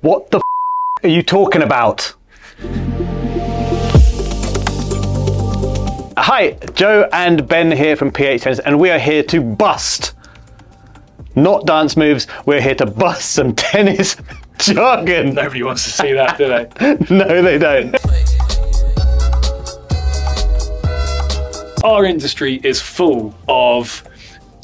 What the are you talking about? Hi, Joe and Ben here from PH Tennis, and we are here to bust, not dance moves, we're here to bust some tennis jargon. Nobody wants to see that, do they? No, they don't. Our industry is full of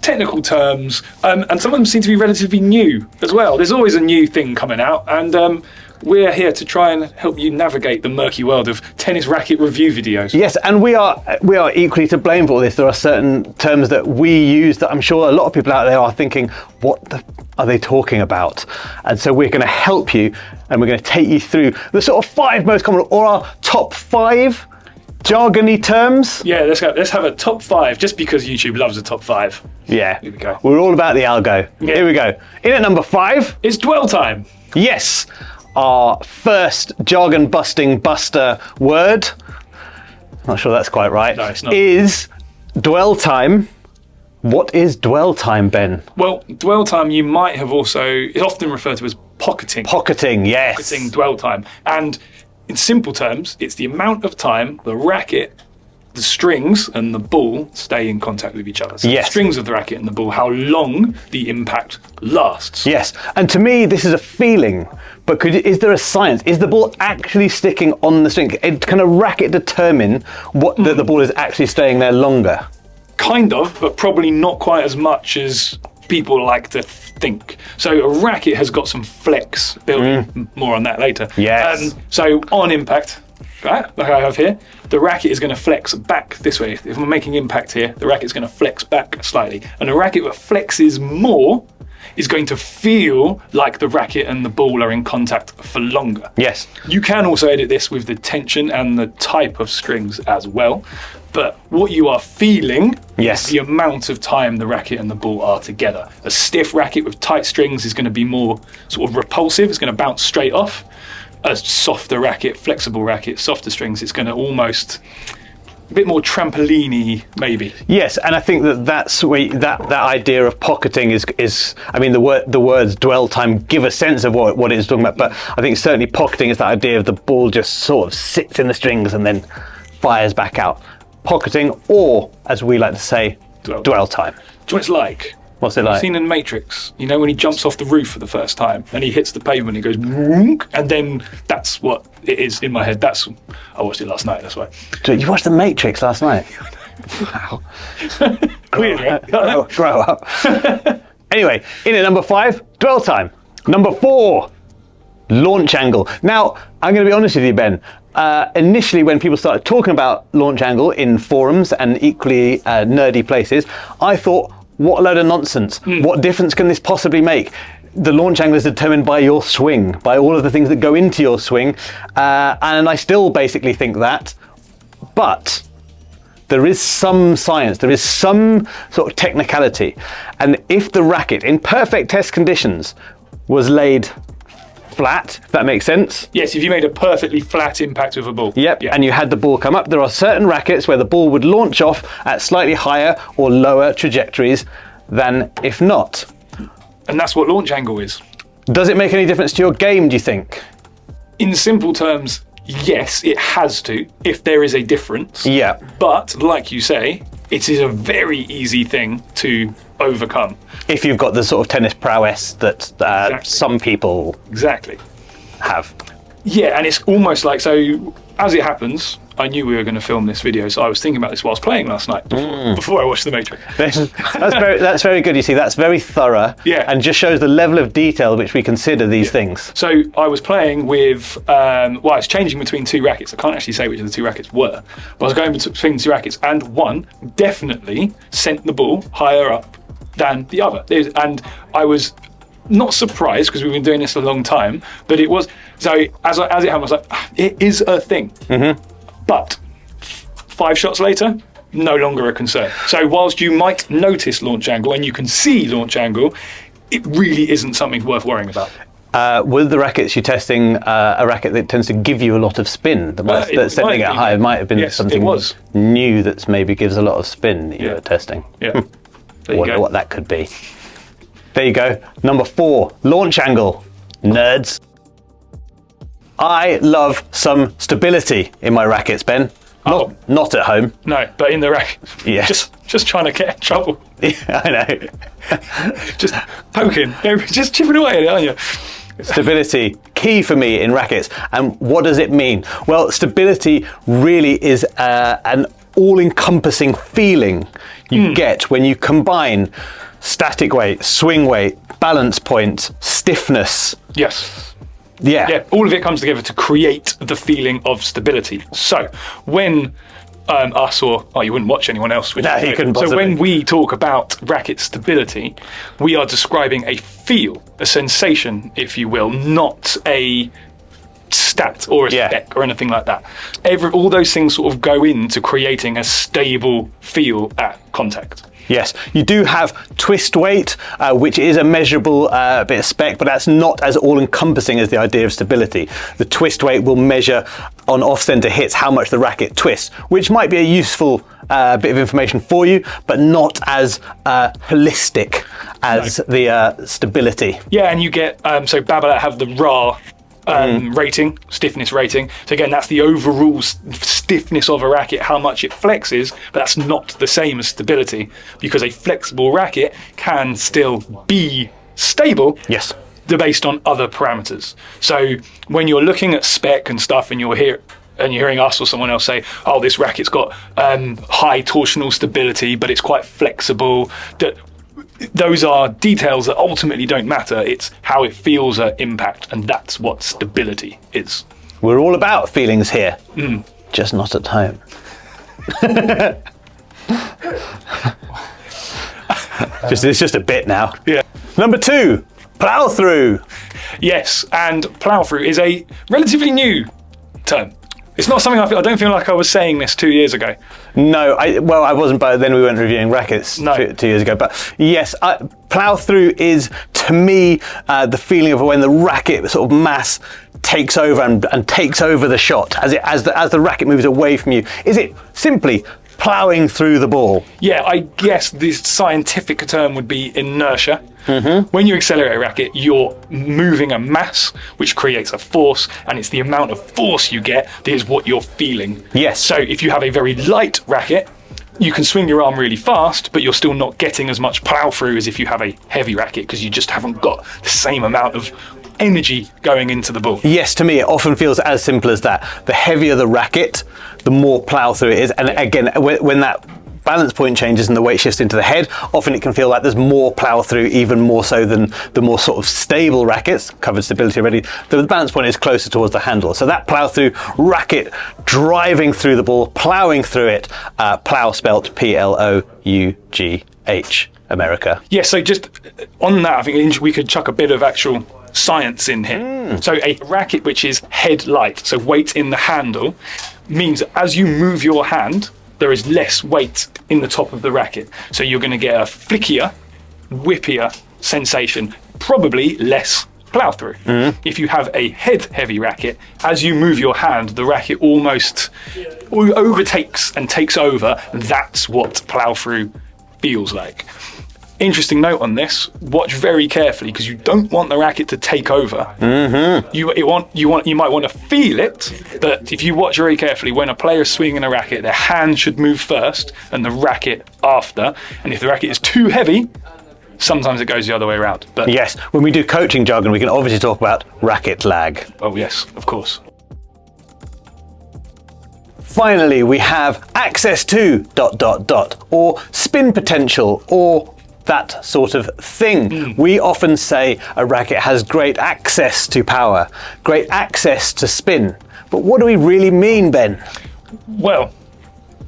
technical terms, and some of them seem to be relatively new as well. There's always a new thing coming out, and we're here to try and help you navigate the murky world of tennis racket review videos. Yes, and we are equally to blame for all this. There are certain terms that we use that I'm sure a lot of people out there are thinking, what the are they talking about? And so we're going to help you, and we're going to take you through the sort of 5 most common, or our top 5 jargony terms. Yeah, let's go. Let's have a top 5, just because YouTube loves a top 5. Yeah, here we go. We're all about the algo. Yeah. Here we go. In at number 5, it's dwell time. Yes, our first jargon busting buster word, not sure that's quite right, no, it's not, is dwell time. What is dwell time, Ben? Well, dwell time you might have also, it's often referred to as pocketing. Pocketing, yes. Pocketing dwell time. And in simple terms, it's the amount of time the racket, the strings and the ball stay in contact with each other. So yes. The strings of the racket and the ball, how long the impact lasts. Yes, and to me this is a feeling, but is there a science? Is the ball actually sticking on the string? Can a racket determine that the ball is actually staying there longer? Kind of, but probably not quite as much as people like to think. So a racket has got some flex built in. More on that later. Yes. So on impact, right, like I have here, the racket is going to flex back this way. If I'm making impact here, the racket's going to flex back slightly. And a racket that flexes more is going to feel like the racket and the ball are in contact for longer. Yes. You can also edit this with the tension and the type of strings as well. But what you are feeling is the amount of time the racket and the ball are together. A stiff racket with tight strings is going to be more sort of repulsive. It's going to bounce straight off. A softer racket, flexible racket, softer strings, it's going to almost a bit more trampoline-y, maybe. Yes, and I think that's where that idea of pocketing is. I mean, the words dwell time give a sense of what it is talking about, but I think certainly pocketing is that idea of the ball just sort of sits in the strings and then fires back out. Pocketing, or as we like to say, dwell time. Do you know what it's like? What's it like? You've seen in Matrix, you know when he jumps off the roof for the first time and he hits the pavement, he goes whoonk, and then that's what it is in my head. I watched it last night, that's why. You watched The Matrix last night? Wow. Grow up. Anyway, in at number 5, dwell time. Number 4, launch angle. Now, I'm going to be honest with you, Ben. Initially, when people started talking about launch angle in forums and equally nerdy places, I thought, what a load of nonsense. What difference can this possibly make? The launch angle is determined by your swing, by all of the things that go into your swing, and I still basically think that, but there is some science, there is some sort of technicality, and if the racket, in perfect test conditions, was laid flat, if that makes sense. Yes, if you made a perfectly flat impact with a ball. Yep, and you had the ball come up, there are certain rackets where the ball would launch off at slightly higher or lower trajectories than if not. And that's what launch angle is. Does it make any difference to your game, do you think? In simple terms, yes, it has to, if there is a difference. Yeah. But, like you say, it is a very easy thing to overcome. If you've got the sort of tennis prowess that some people have. Yeah, and it's almost like, so as it happens, I knew we were going to film this video, so I was thinking about this whilst playing last night, before I watched The Matrix. That's very good, you see, that's very thorough, and just shows the level of detail which we consider these things. So I was playing with, I was changing between 2 rackets. I can't actually say which of the 2 rackets were, but I was going between 2 rackets, and one definitely sent the ball higher up than the other. And I was not surprised, because we've been doing this a long time, but it was, so as it happened, I was like, it is a thing. But 5 shots later, no longer a concern. So whilst you might notice launch angle and you can see launch angle, it really isn't something worth worrying about. With the rackets you're testing, a racket that tends to give you a lot of spin, that's sending it high, it might have been something new that maybe gives a lot of spin that you were testing. Yeah. I wonder what that could be. There you go. Number 4, launch angle. Nerds. I love some stability in my rackets, Ben. Not at home. No, but in the racket. Yeah. Just trying to get in trouble. Yeah, I know. Just poking. Just chipping away at it, aren't you? Stability, key for me in rackets. And what does it mean? Well, stability really is an all-encompassing feeling you get when you combine static weight, swing weight, balance point, stiffness. Yes. Yeah, all of it comes together to create the feeling of stability. So when us you wouldn't watch anyone else. No, you couldn't So possibly. when we talk about racket stability, we are describing a feel, a sensation, if you will, not a stat or a spec or anything like that. All those things sort of go into creating a stable feel at contact. Yes, you do have twist weight, which is a measurable bit of spec, but that's not as all-encompassing as the idea of stability. The twist weight will measure on off-center hits how much the racket twists, which might be a useful bit of information for you, but not as holistic as the stability. Yeah, and you get, so Babolat have the raw rating, stiffness rating. So again, that's the overall stiffness of a racket, how much it flexes, but that's not the same as stability, because a flexible racket can still be stable. Yes. Based on other parameters. So when you're looking at spec and stuff, and you're hearing us or someone else say, "Oh, this racket's got high torsional stability, but it's quite flexible," those are details that ultimately don't matter. It's how it feels at impact, and that's what stability is. We're all about feelings here, just not at home. It's just a bit now. Yeah. Number 2, plough through. Yes, and plough through is a relatively new term. It's not something I don't feel like I was saying this 2 years ago. No, I wasn't, but then we weren't reviewing rackets 2 years ago. But yes, plough through is, to me, the feeling of when the racket sort of mass takes over and takes over the shot as the racket moves away from you. Is it simply ploughing through the ball? Yeah, I guess the scientific term would be inertia. When you accelerate a racket, you're moving a mass, which creates a force, and it's the amount of force you get that is what you're feeling. Yes. So if you have a very light racket, you can swing your arm really fast, but you're still not getting as much plough through as if you have a heavy racket, because you just haven't got the same amount of energy going into the ball. Yes, to me, it often feels as simple as that. The heavier the racket, the more plough through it is. And again, when that balance point changes and the weight shifts into the head, often it can feel like there's more plough through, even more so than the more sort of stable rackets. Covered stability already. The balance point is closer towards the handle. So that plough through racket driving through the ball, ploughing through it, plough spelt Plough, America. Yeah, so just on that, I think we could chuck a bit of actual science in here. So a racket which is head light, so weight in the handle, means that as you move your hand, there is less weight in the top of the racket. So you're going to get a flickier, whippier sensation, probably less plough through. If you have a head heavy racket, as you move your hand, the racket almost overtakes and takes over. That's what plough through feels like. Interesting note on this: watch very carefully, because you don't want the racket to take over. You might want to feel it, but if you watch very carefully, when a player is swinging a racket, their hand should move first and the racket after. And if the racket is too heavy, sometimes it goes the other way around. But yes, when we do coaching jargon, we can obviously talk about racket lag. Oh yes, of course. Finally, we have access to ... or spin potential, or that sort of thing. We often say a racket has great access to power, great access to spin. But what do we really mean, Ben? Well,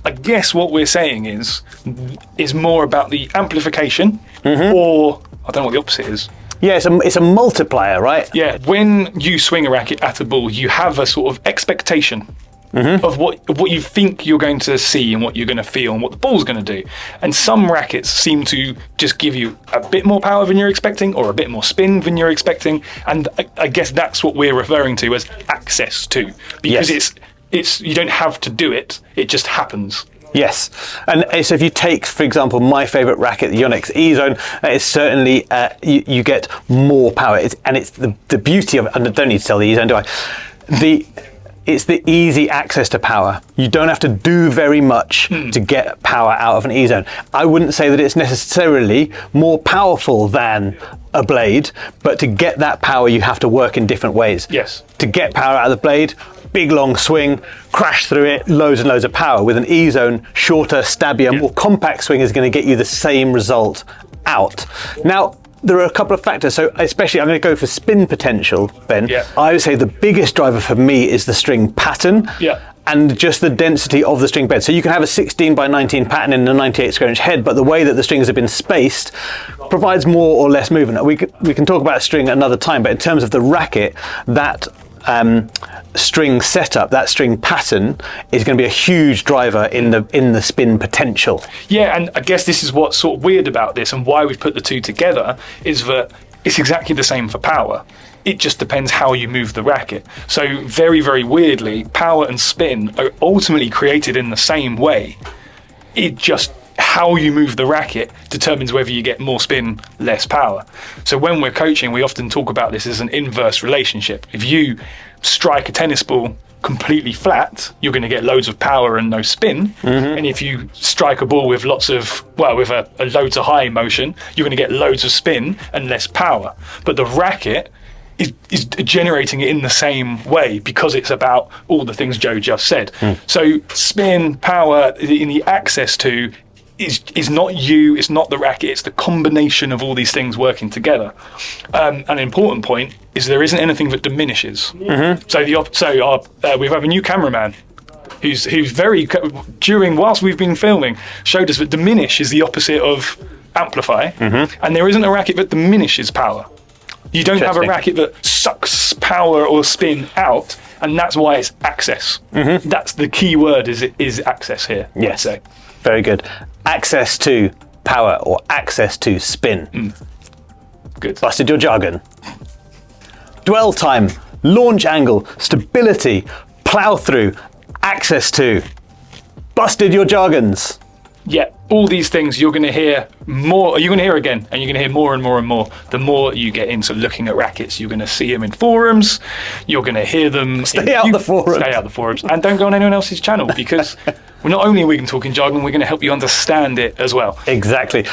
I guess what we're saying is more about the amplification, or I don't know what the opposite is. Yeah, it's a multiplier, right? Yeah, when you swing a racket at a ball, you have a sort of expectation of what you think you're going to see and what you're going to feel and what the ball's going to do. And some rackets seem to just give you a bit more power than you're expecting, or a bit more spin than you're expecting. And I guess that's what we're referring to as access to, because it's you don't have to do it; it just happens. Yes, and so if you take, for example, my favourite racket, the Yonex E-Zone, it's certainly, you get more power. It's the beauty of it, and I don't need to tell the E-Zone, do I? It's the easy access to power. You don't have to do very much to get power out of an E-zone. I wouldn't say that it's necessarily more powerful than a blade, but to get that power, you have to work in different ways. Yes. To get power out of the blade, big long swing, crash through it, loads and loads of power. With an E-zone, shorter, stabbier, more compact swing is going to get you the same result out. Now, there are a couple of factors. So especially, I'm going to go for spin potential, Ben. Yeah. I would say the biggest driver for me is the string pattern. Yeah. And just the density of the string bed. So you can have a 16 by 19 pattern in a 98 square inch head, but the way that the strings have been spaced provides more or less movement. We can talk about a string another time, but in terms of the racket, that string setup, that string pattern is going to be a huge driver in the spin potential. Yeah, and I guess this is what's sort of weird about this and why we've put the two together is that it's exactly the same for power. It just depends how you move the racket. So very, very weirdly, power and spin are ultimately created in the same way. It just, how you move the racket determines whether you get more spin, less power. So when we're coaching, we often talk about this as an inverse relationship. If you strike a tennis ball completely flat, you're going to get loads of power and no spin. And if you strike a ball with with a low to high motion, you're going to get loads of spin and less power. But the racket is generating it in the same way because it's about all the things Joe just said. So spin, power, in the access to is not you, it's not the racket, it's the combination of all these things working together. An important point is there isn't anything that diminishes. So we have a new cameraman who's whilst we've been filming, showed us that diminish is the opposite of amplify, and there isn't a racket that diminishes power. You don't have a racket that sucks power or spin out, and that's why it's access. That's the key word, is access here. Yes, very good. Access to power or access to spin. Good. Busted your jargon. Dwell time, launch angle, stability, plow through, access to. Busted your jargons. Yeah, all these things you're going to hear more, you're going to hear again, and you're going to hear more and more and more. The more you get into looking at rackets, you're going to see them in forums, you're going to hear them. Stay out the forums. And don't go on anyone else's channel because not only are we going to talk in jargon, we're going to help you understand it as well. Exactly.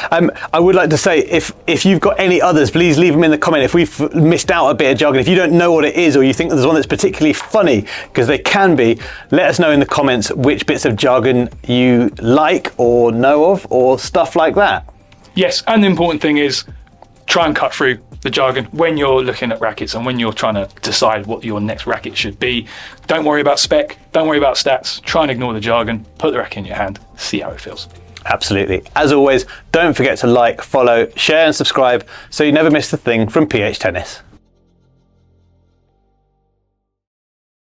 I would like to say, if you've got any others, please leave them in the comment. If we've missed out a bit of jargon, if you don't know what it is, or you think there's one that's particularly funny, because they can be, let us know in the comments which bits of jargon you like or know of, or stuff like that. Yes, and the important thing is try and cut through the jargon when you're looking at rackets and when you're trying to decide what your next racket should be. Don't worry about spec, don't worry about stats, try and ignore the jargon, put the racket in your hand, see how it feels. Absolutely. As always, don't forget to like, follow, share and subscribe so you never miss a thing from PH Tennis.